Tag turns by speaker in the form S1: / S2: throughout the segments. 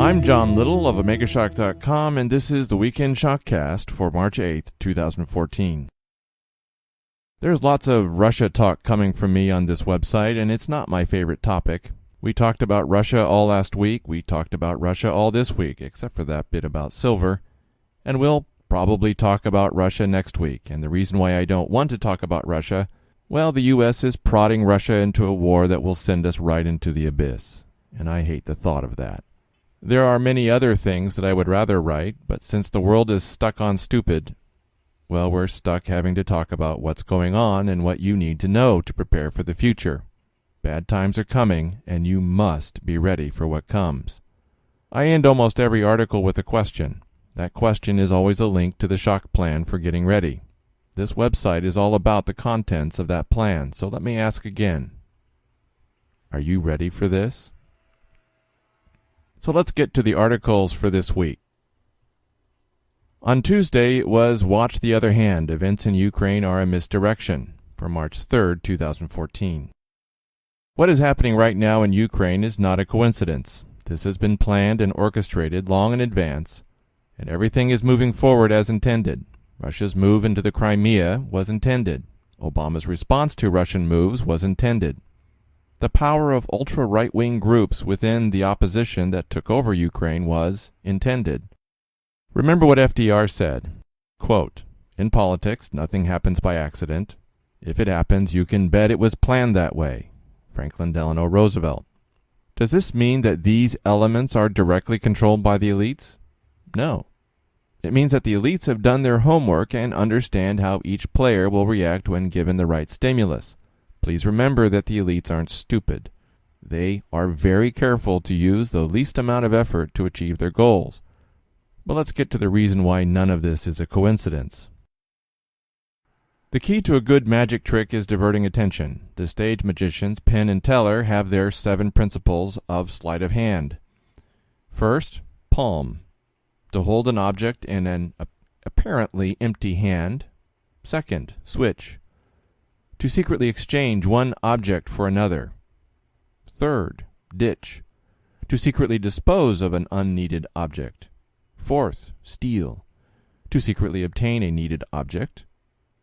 S1: I'm John Little of OmegaShock.com, and this is the Weekend Shockcast for March 8th, 2014. There's lots of Russia talk coming from me on this website, and it's not my favorite topic. We talked about Russia all last week, we talked about Russia all this week, except for that bit about silver, and we'll probably talk about Russia next week. And the reason why I don't want to talk about Russia, well, the U.S. is prodding Russia into a war that will send us right into the abyss, and I hate the thought of that. There are many other things that I would rather write, but since the world is stuck on stupid, well, we're stuck having to talk about what's going on and what you need to know to prepare for the future. Bad times are coming, and you must be ready for what comes. I end almost every article with a question. That question is always a link to the shock plan for getting ready. This website is all about the contents of that plan, so let me ask again. Are you ready for this? So let's get to the articles for this week. On Tuesday, it was Watch the Other Hand, Events in Ukraine Are a Misdirection, for March 3rd, 2014. What is happening right now in Ukraine is not a coincidence. This has been planned and orchestrated long in advance, and everything is moving forward as intended. Russia's move into the Crimea was intended. Obama's response to Russian moves was intended. The power of ultra-right-wing groups within the opposition that took over Ukraine was intended. Remember what FDR said, quote, "In politics, nothing happens by accident. If it happens, you can bet it was planned that way." Franklin Delano Roosevelt. Does this mean that these elements are directly controlled by the elites? No. It means that the elites have done their homework and understand how each player will react when given the right stimulus. Please remember that the elites aren't stupid. They are very careful to use the least amount of effort to achieve their goals. But let's get to the reason why none of this is a coincidence. The key to a good magic trick is diverting attention. The stage magicians Penn and Teller have their 7 principles of sleight of hand. First, palm. To hold an object in an apparently empty hand. Second, switch. To secretly exchange one object for another. Third, ditch. To secretly dispose of an unneeded object. Fourth, steal. To secretly obtain a needed object.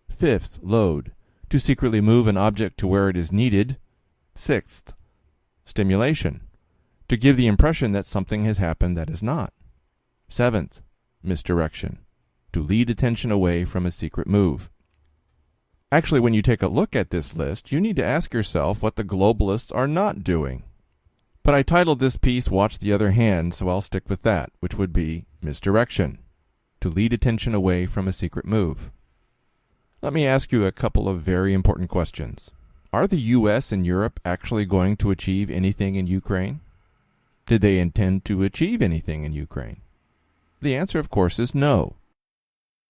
S1: Fifth, load. To secretly move an object to where it is needed. Sixth, stimulation. To give the impression that something has happened that is not. Seventh, misdirection. To lead attention away from a secret move. Actually, when you take a look at this list, you need to ask yourself what the globalists are not doing. But I titled this piece Watch the Other Hand, so I'll stick with that, which would be misdirection. To lead attention away from a secret move. Let me ask you a couple of very important questions. Are the U.S. and Europe actually going to achieve anything in Ukraine? Did they intend to achieve anything in Ukraine? The answer, of course, is no.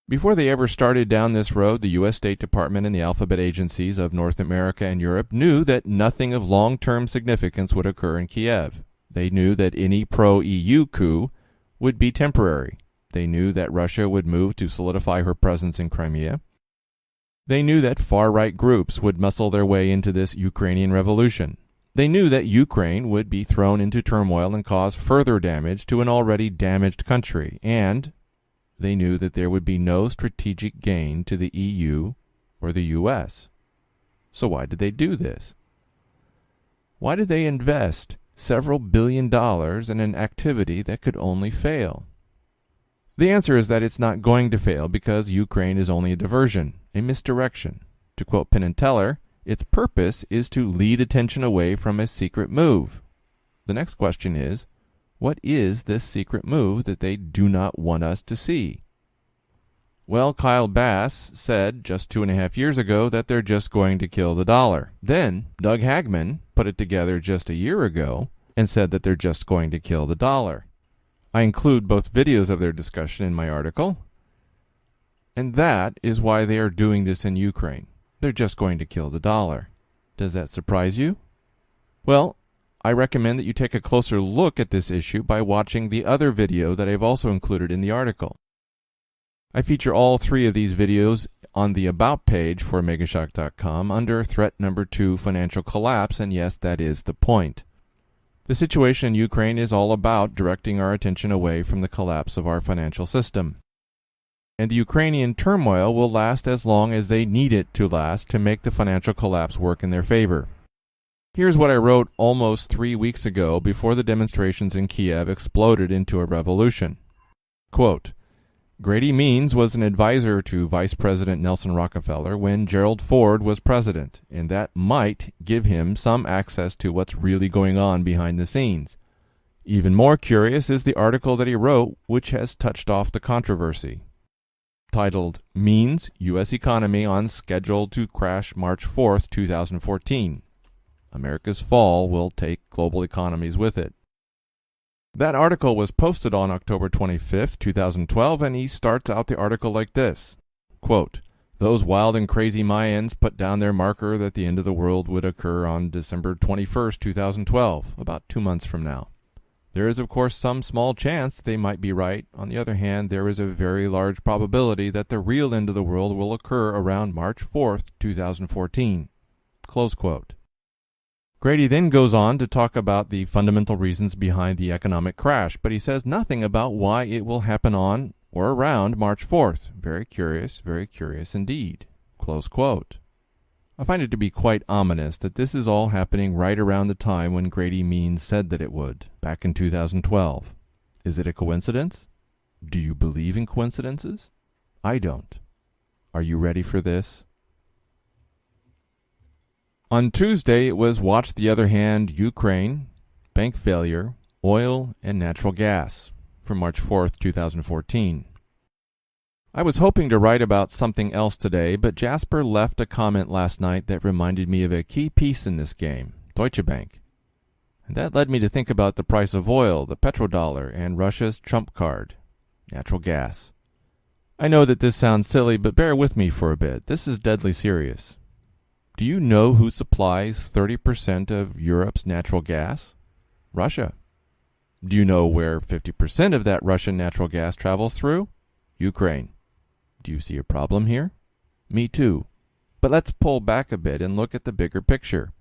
S1: Before they ever started down this road, the U.S. State Department and the alphabet agencies of North America and Europe knew that nothing of long-term significance would occur in Kiev. They knew that any pro-EU coup would be temporary. They knew that Russia would move to solidify her presence in Crimea. They knew that far-right groups would muscle their way into this Ukrainian revolution. They knew that Ukraine would be thrown into turmoil and cause further damage to an already damaged country, and they knew that there would be no strategic gain to the EU or the U.S. So why did they do this? Why did they invest several $billion in an activity that could only fail? The answer is that it's not going to fail because Ukraine is only a diversion, a misdirection. To quote Penn and Teller, its purpose is to lead attention away from a secret move. The next question is, what is this secret move that they do not want us to see? Well, Kyle Bass said just 2.5 years ago that they're just going to kill the dollar. Then Doug Hagman put it together just a year ago and said that they're just going to kill the dollar. I include both videos of their discussion in my article, and that is why they are doing this in Ukraine. They're just going to kill the dollar. Does that surprise you? Well, I recommend that you take a closer look at this issue by watching the other video that I've also included in the article. I feature all 3 of these videos on the About page for Megashock.com under Threat Number 2, Financial Collapse, and yes, that is the point. The situation in Ukraine is all about directing our attention away from the collapse of our financial system. And the Ukrainian turmoil will last as long as they need it to last to make the financial collapse work in their favor. Here's what I wrote almost 3 weeks ago before the demonstrations in Kiev exploded into a revolution. Quote, Grady Means was an advisor to Vice President Nelson Rockefeller when Gerald Ford was president, and that might give him some access to what's really going on behind the scenes. Even more curious is the article that he wrote, which has touched off the controversy. Titled, Means, U.S. Economy on Schedule to Crash March 4th, 2014. America's fall will take global economies with it. That article was posted on October 25th, 2012, and he starts out the article like this. Quote, Those wild and crazy Mayans put down their marker that the end of the world would occur on December 21st, 2012, about 2 months from now. There is, of course, some small chance they might be right. On the other hand, there is a very large probability that the real end of the world will occur around March 4th, 2014. Close quote. Grady then goes on to talk about the fundamental reasons behind the economic crash, but he says nothing about why it will happen on or around March 4th. Very curious indeed. Close quote. I find it to be quite ominous that this is all happening right around the time when Grady Means said that it would, back in 2012. Is it a coincidence? Do you believe in coincidences? I don't. Are you ready for this? On Tuesday, it was Watch the Other Hand, Ukraine, bank failure, oil, and natural gas for March 4th, 2014. I was hoping to write about something else today, but Jasper left a comment last night that reminded me of a key piece in this game, Deutsche Bank. And that led me to think about the price of oil, the petrodollar, and Russia's trump card, natural gas. I know that this sounds silly, but bear with me for a bit. This is deadly serious. Do you know who supplies 30% of Europe's natural gas? Russia. Do you know where 50% of that Russian natural gas travels through? Ukraine. Do you see a problem here? Me too. But let's pull back a bit and look at the bigger picture.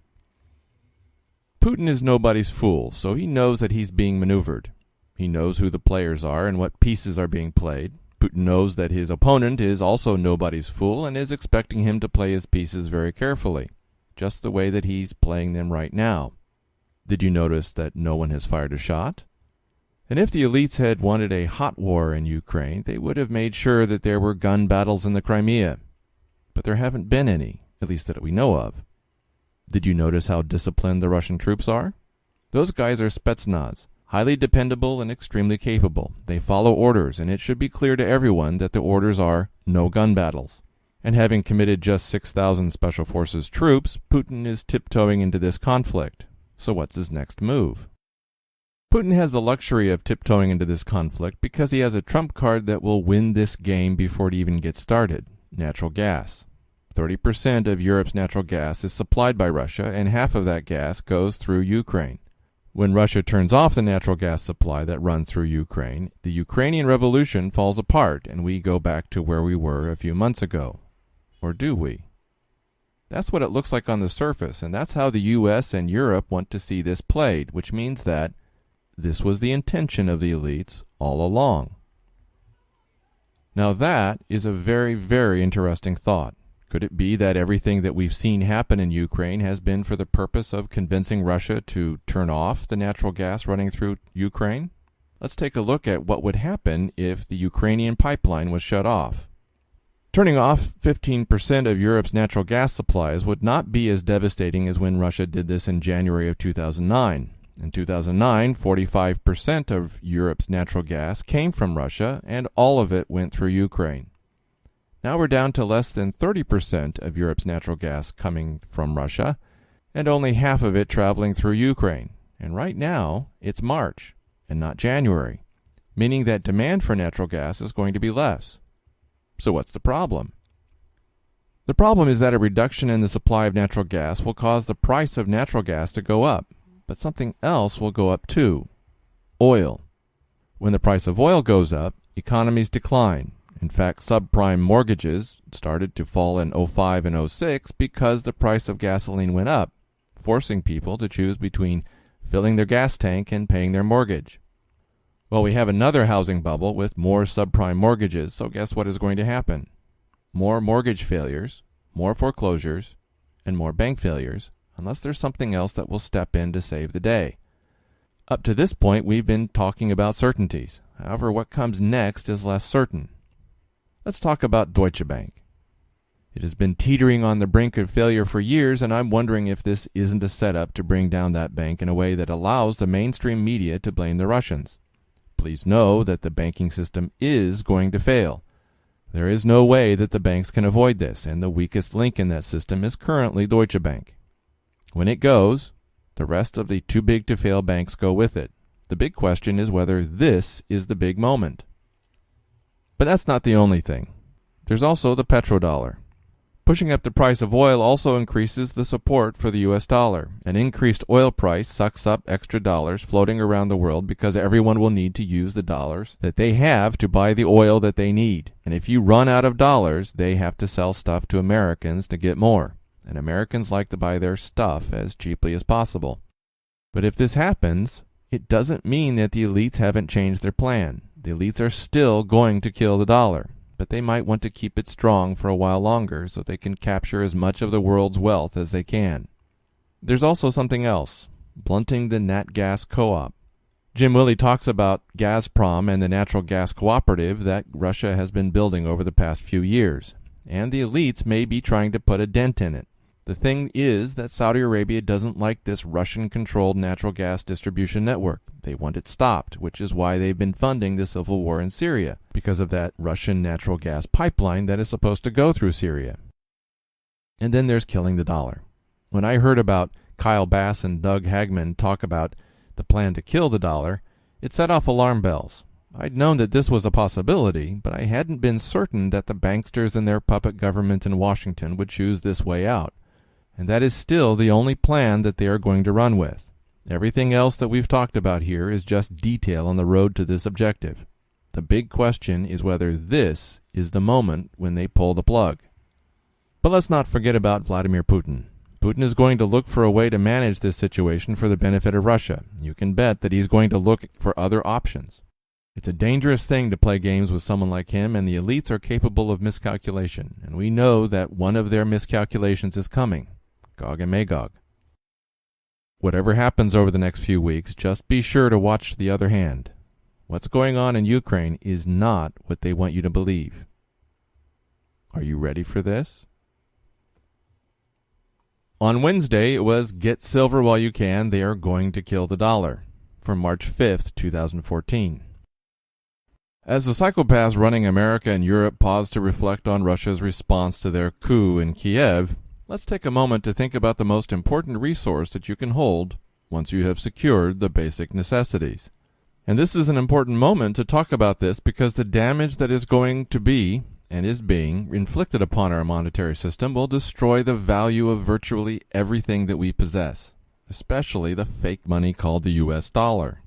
S1: Putin is nobody's fool, so he knows that he's being maneuvered. He knows who the players are and what pieces are being played. Putin knows that his opponent is also nobody's fool and is expecting him to play his pieces very carefully, just the way that he's playing them right now. Did you notice that no one has fired a shot? And if the elites had wanted a hot war in Ukraine, they would have made sure that there were gun battles in the Crimea. But there haven't been any, at least that we know of. Did you notice how disciplined the Russian troops are? Those guys are Spetsnaz, highly dependable and extremely capable. They follow orders, and it should be clear to everyone that the orders are no gun battles. And having committed just 6,000 Special Forces troops, Putin is tiptoeing into this conflict. So what's his next move? Putin has the luxury of tiptoeing into this conflict because he has a trump card that will win this game before it even gets started, natural gas. 30% of Europe's natural gas is supplied by Russia, and half of that gas goes through Ukraine. When Russia turns off the natural gas supply that runs through Ukraine, the Ukrainian revolution falls apart, and we go back to where we were a few months ago. Or do we? That's what it looks like on the surface, and that's how the U.S. and Europe want to see this played, which means that this was the intention of the elites all along. Now that is a very, very interesting thought. Could it be that everything that we've seen happen in Ukraine has been for the purpose of convincing Russia to turn off the natural gas running through Ukraine? Let's take a look at what would happen if the Ukrainian pipeline was shut off. Turning off 15% of Europe's natural gas supplies would not be as devastating as when Russia did this in January of 2009. In 2009, 45% of Europe's natural gas came from Russia, and all of it went through Ukraine. Now we're down to less than 30% of Europe's natural gas coming from Russia, and only half of it traveling through Ukraine. And right now, it's March, and not January, meaning that demand for natural gas is going to be less. So what's the problem? The problem is that a reduction in the supply of natural gas will cause the price of natural gas to go up. But something else will go up too. Oil. When the price of oil goes up, economies decline. In fact, subprime mortgages started to fall in 2005 and 2006 because the price of gasoline went up, forcing people to choose between filling their gas tank and paying their mortgage. Well, we have another housing bubble with more subprime mortgages, so guess what is going to happen? More mortgage failures, more foreclosures, and more bank failures, unless there's something else that will step in to save the day. Up to this point, we've been talking about certainties. However, what comes next is less certain. Let's talk about Deutsche Bank. It has been teetering on the brink of failure for years, and I'm wondering if this isn't a setup to bring down that bank in a way that allows the mainstream media to blame the Russians. Please know that the banking system is going to fail. There is no way that the banks can avoid this, and the weakest link in that system is currently Deutsche Bank. When it goes, the rest of the too-big-to-fail banks go with it. The big question is whether this is the big moment. But that's not the only thing. There's also the petrodollar. Pushing up the price of oil also increases the support for the U.S. dollar. An increased oil price sucks up extra dollars floating around the world because everyone will need to use the dollars that they have to buy the oil that they need. And if you run out of dollars, they have to sell stuff to Americans to get more. And Americans like to buy their stuff as cheaply as possible. But if this happens, it doesn't mean that the elites haven't changed their plan. The elites are still going to kill the dollar. But they might want to keep it strong for a while longer so they can capture as much of the world's wealth as they can. There's also something else, blunting the nat gas co-op. Jim Willey talks about Gazprom and the natural gas cooperative that Russia has been building over the past few years, and the elites may be trying to put a dent in it. The thing is that Saudi Arabia doesn't like this Russian-controlled natural gas distribution network. They want it stopped, which is why they've been funding the civil war in Syria, because of that Russian natural gas pipeline that is supposed to go through Syria. And then there's killing the dollar. When I heard about Kyle Bass and Doug Hagman talk about the plan to kill the dollar, it set off alarm bells. I'd known that this was a possibility, but I hadn't been certain that the banksters and their puppet government in Washington would choose this way out. And that is still the only plan that they are going to run with. Everything else that we've talked about here is just detail on the road to this objective. The big question is whether this is the moment when they pull the plug. But let's not forget about Vladimir Putin. Putin is going to look for a way to manage this situation for the benefit of Russia. You can bet that he's going to look for other options. It's a dangerous thing to play games with someone like him, and the elites are capable of miscalculation. And we know that one of their miscalculations is coming. Gog and Magog. Whatever happens over the next few weeks, just be sure to watch the other hand. What's going on in Ukraine is not what they want you to believe. Are you ready for this? On Wednesday, it was Get Silver While You Can, They Are Going to Kill the Dollar, from March 5th, 2014. As the psychopaths running America and Europe pause to reflect on Russia's response to their coup in Kiev, let's take a moment to think about the most important resource that you can hold once you have secured the basic necessities. And this is an important moment to talk about this because the damage that is going to be and is being inflicted upon our monetary system will destroy the value of virtually everything that we possess, especially the fake money called the U.S. dollar.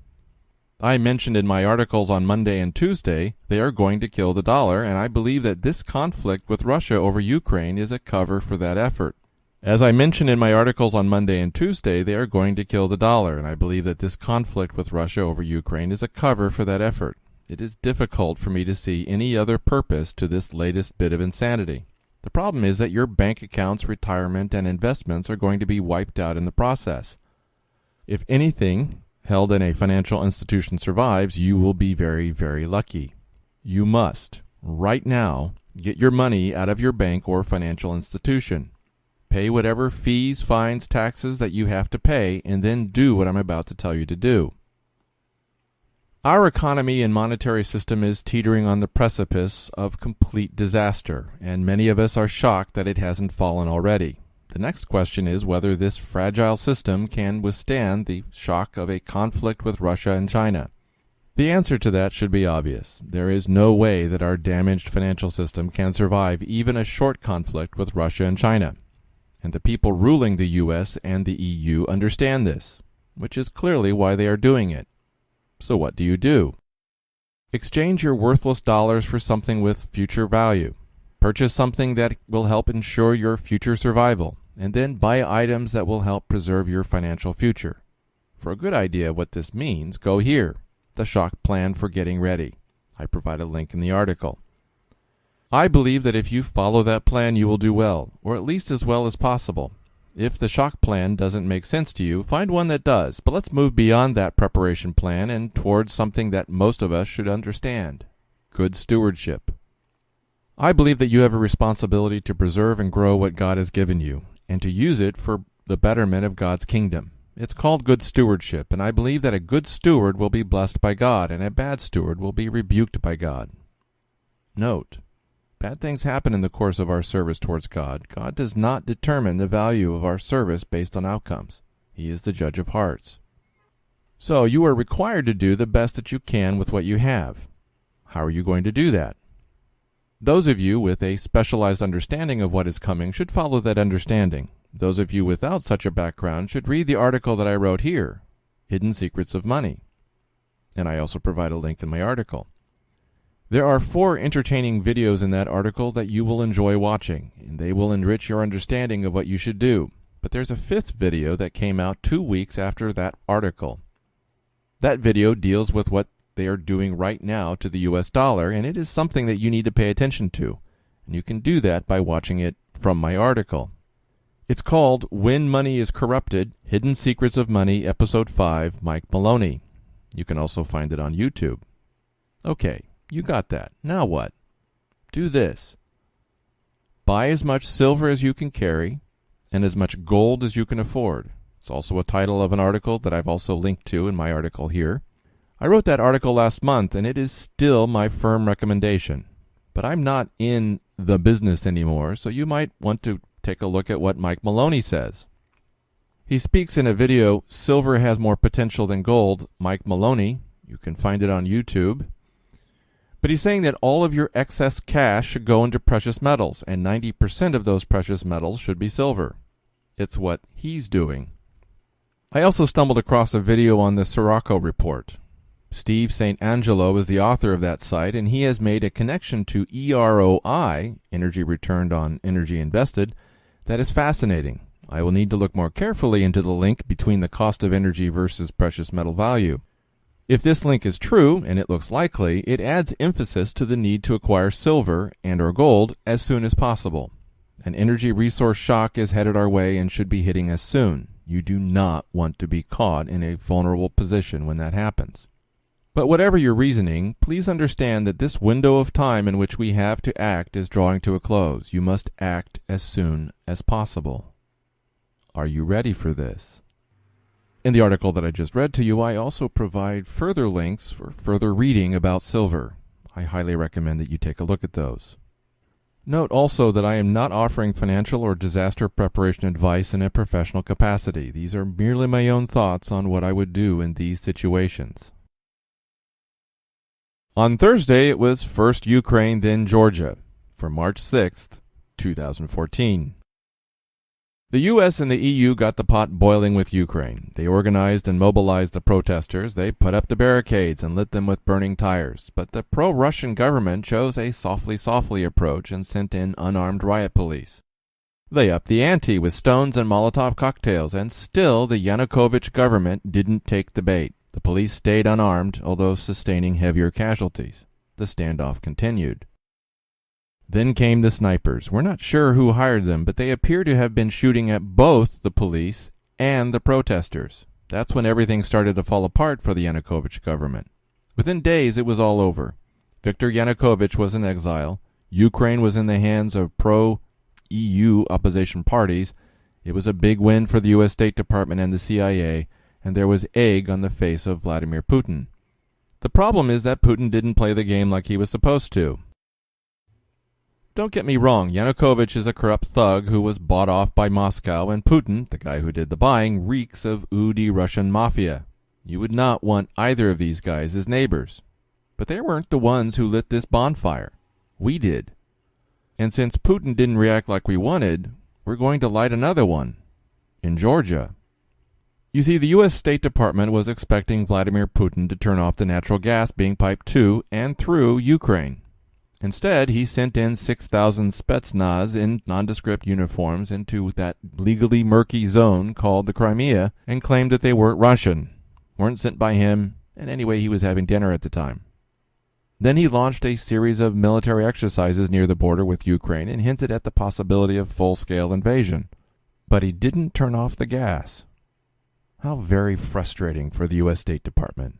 S1: I mentioned in my articles on Monday and Tuesday, they are going to kill the dollar, and I believe that this conflict with Russia over Ukraine is a cover for that effort. As I mentioned in my articles on Monday and Tuesday, they are going to kill the dollar, and I believe that this conflict with Russia over Ukraine is a cover for that effort. It is difficult for me to see any other purpose to this latest bit of insanity. The problem is that your bank accounts, retirement, and investments are going to be wiped out in the process. If anything held in a financial institution survives, you will be very, very lucky. You must, right now, get your money out of your bank or financial institution. Pay whatever fees, fines, taxes that you have to pay, and then do what I'm about to tell you to do. Our economy and monetary system is teetering on the precipice of complete disaster, and many of us are shocked that it hasn't fallen already. The next question is whether this fragile system can withstand the shock of a conflict with Russia and China. The answer to that should be obvious. There is no way that our damaged financial system can survive even a short conflict with Russia and China. And the people ruling the U.S. and the EU understand this, which is clearly why they are doing it. So what do? Exchange your worthless dollars for something with future value. Purchase something that will help ensure your future survival, and then buy items that will help preserve your financial future. For a good idea of what this means, go here, the shock plan for getting ready. I provide a link in the article. I believe that if you follow that plan, you will do well, or at least as well as possible. If the shock plan doesn't make sense to you, find one that does. But let's move beyond that preparation plan and towards something that most of us should understand: good stewardship. I believe that you have a responsibility to preserve and grow what God has given you, and to use it for the betterment of God's kingdom. It's called good stewardship, and I believe that a good steward will be blessed by God, and a bad steward will be rebuked by God. Note: bad things happen in the course of our service towards God. God does not determine the value of our service based on outcomes. He is the judge of hearts. So you are required to do the best that you can with what you have. How are you going to do that? Those of you with a specialized understanding of what is coming should follow that understanding. Those of you without such a background should read the article that I wrote here, Hidden Secrets of Money. And I also provide a link in my article. There are 4 entertaining videos in that article that you will enjoy watching, and they will enrich your understanding of what you should do. But there's a 5th video that came out 2 weeks after that article. That video deals with what they are doing right now to the US dollar, and it is something that you need to pay attention to. And you can do that by watching it from my article. It's called When Money is Corrupted, Hidden Secrets of Money, Episode 5, Mike Maloney. You can also find it on YouTube. Okay, you got that. Now what? Do this. Buy as much silver as you can carry, and as much gold as you can afford. It's also a title of an article that I've also linked to in my article here. I wrote that article last month, and it is still my firm recommendation. But I'm not in the business anymore, so you might want to take a look at what Mike Maloney says. He speaks in a video, Silver Has More Potential Than Gold, Mike Maloney. You can find it on YouTube. But he's saying that all of your excess cash should go into precious metals, and 90% of those precious metals should be silver. It's what he's doing. I also stumbled across a video on the Sirocco Report. Steve St. Angelo is the author of that site, and he has made a connection to EROI, Energy Returned on Energy Invested, that is fascinating. I will need to look more carefully into the link between the cost of energy versus precious metal value. If this link is true, and it looks likely, it adds emphasis to the need to acquire silver and or gold as soon as possible. An energy resource shock is headed our way and should be hitting us soon. You do not want to be caught in a vulnerable position when that happens. But whatever your reasoning, please understand that this window of time in which we have to act is drawing to a close. You must act as soon as possible. Are you ready for this? In the article that I just read to you, I also provide further links for further reading about silver. I highly recommend that you take a look at those. Note also that I am not offering financial or disaster preparation advice in a professional capacity. These are merely my own thoughts on what I would do in these situations. On Thursday, it was first Ukraine, then Georgia, for March 6th, 2014. The U.S. and the EU got the pot boiling with Ukraine. They organized and mobilized the protesters. They put up the barricades and lit them with burning tires. But the pro-Russian government chose a softly approach and sent in unarmed riot police. They upped the ante with stones and Molotov cocktails, and still the Yanukovych government didn't take the bait. The police stayed unarmed, although sustaining heavier casualties. The standoff continued. Then came the snipers. We're not sure who hired them, but they appear to have been shooting at both the police and the protesters. That's when everything started to fall apart for the Yanukovych government. Within days, it was all over. Viktor Yanukovych was in exile. Ukraine was in the hands of pro-EU opposition parties. It was a big win for the U.S. State Department and the CIA, and there was egg on the face of Vladimir Putin. The problem is that Putin didn't play the game like he was supposed to. Don't get me wrong, Yanukovych is a corrupt thug who was bought off by Moscow, and Putin, the guy who did the buying, reeks of Udi Russian mafia. You would not want either of these guys as neighbors. But they weren't the ones who lit this bonfire. We did. And since Putin didn't react like we wanted, we're going to light another one. In Georgia. You see, the U.S. State Department was expecting Vladimir Putin to turn off the natural gas being piped to and through Ukraine. Instead, he sent in 6,000 Spetsnaz in nondescript uniforms into that legally murky zone called the Crimea and claimed that they weren't Russian, weren't sent by him, and anyway he was having dinner at the time. Then he launched a series of military exercises near the border with Ukraine and hinted at the possibility of full-scale invasion. But he didn't turn off the gas. How very frustrating for the U.S. State Department.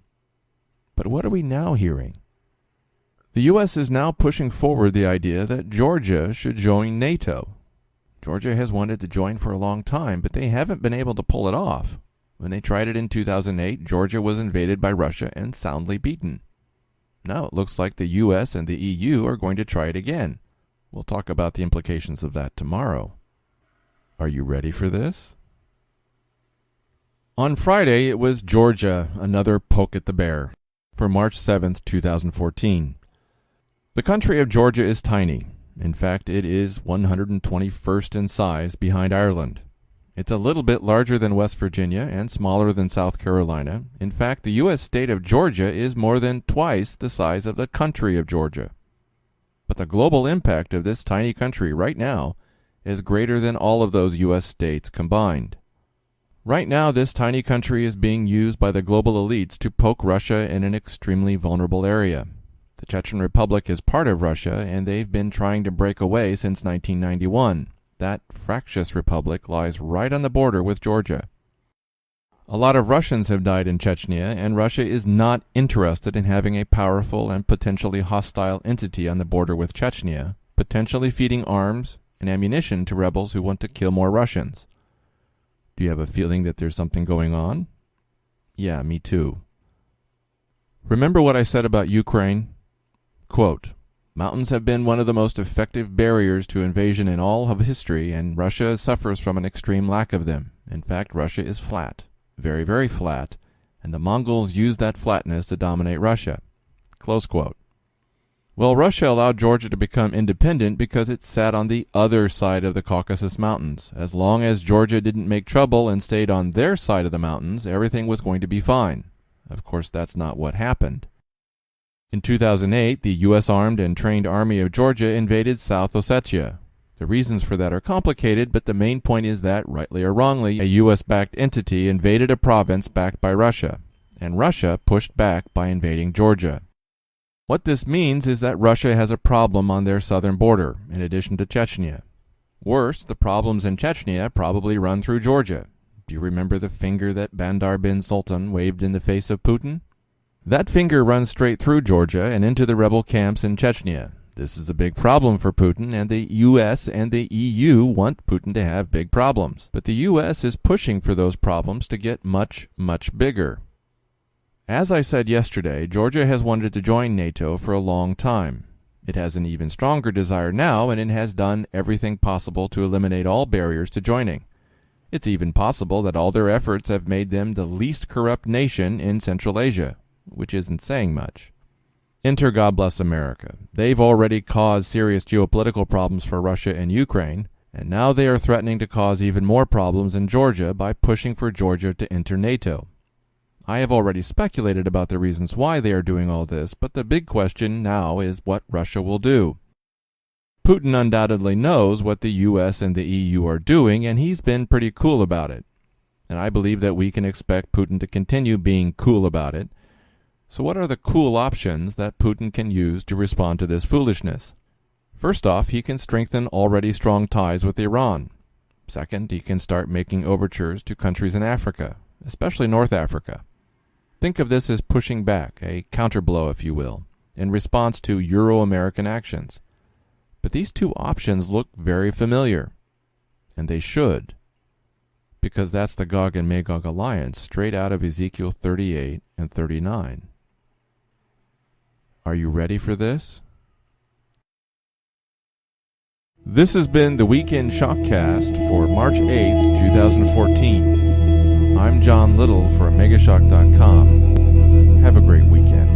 S1: But what are we now hearing? The U.S. is now pushing forward the idea that Georgia should join NATO. Georgia has wanted to join for a long time, but they haven't been able to pull it off. When they tried it in 2008, Georgia was invaded by Russia and soundly beaten. Now it looks like the U.S. and the EU are going to try it again. We'll talk about the implications of that tomorrow. Are you ready for this? On Friday, it was Georgia, another poke at the bear, for March 7th, 2014. The country of Georgia is tiny. In fact, it is 121st in size behind Ireland. It's a little bit larger than West Virginia and smaller than South Carolina. In fact, the U.S. state of Georgia is more than twice the size of the country of Georgia. But the global impact of this tiny country right now is greater than all of those U.S. states combined. Right now, this tiny country is being used by the global elites to poke Russia in an extremely vulnerable area. The Chechen Republic is part of Russia, and they've been trying to break away since 1991. That fractious republic lies right on the border with Georgia. A lot of Russians have died in Chechnya, and Russia is not interested in having a powerful and potentially hostile entity on the border with Chechnya, potentially feeding arms and ammunition to rebels who want to kill more Russians. Do you have a feeling that there's something going on? Yeah, me too. Remember what I said about Ukraine? Quote, "Mountains have been one of the most effective barriers to invasion in all of history, and Russia suffers from an extreme lack of them. In fact, Russia is flat, very, very flat, and the Mongols use that flatness to dominate Russia." Close quote. Well, Russia allowed Georgia to become independent because it sat on the other side of the Caucasus Mountains. As long as Georgia didn't make trouble and stayed on their side of the mountains, everything was going to be fine. Of course, that's not what happened. In 2008, the U.S. armed and trained army of Georgia invaded South Ossetia. The reasons for that are complicated, but the main point is that, rightly or wrongly, a U.S.-backed entity invaded a province backed by Russia, and Russia pushed back by invading Georgia. What this means is that Russia has a problem on their southern border, in addition to Chechnya. Worse, the problems in Chechnya probably run through Georgia. Do you remember the finger that Bandar bin Sultan waved in the face of Putin? That finger runs straight through Georgia and into the rebel camps in Chechnya. This is a big problem for Putin, and the U.S. and the EU want Putin to have big problems. But the U.S. is pushing for those problems to get much, much bigger. As I said yesterday, Georgia has wanted to join NATO for a long time. It has an even stronger desire now, and it has done everything possible to eliminate all barriers to joining. It's even possible that all their efforts have made them the least corrupt nation in Central Asia, which isn't saying much. Enter God Bless America. They've already caused serious geopolitical problems for Russia and Ukraine, and now they are threatening to cause even more problems in Georgia by pushing for Georgia to enter NATO. I have already speculated about the reasons why they are doing all this, but the big question now is what Russia will do. Putin undoubtedly knows what the U.S. and the EU are doing, and he's been pretty cool about it. And I believe that we can expect Putin to continue being cool about it. So what are the cool options that Putin can use to respond to this foolishness? First off, he can strengthen already strong ties with Iran. Second, he can start making overtures to countries in Africa, especially North Africa. Think of this as pushing back, a counterblow, if you will, in response to Euro-American actions. But these two options look very familiar, and they should, because that's the Gog and Magog alliance straight out of Ezekiel 38 and 39. Are you ready for this? This has been the Weekend Shockcast for March 8th, 2014. I'm John Little for Megashock.com. Have a great weekend.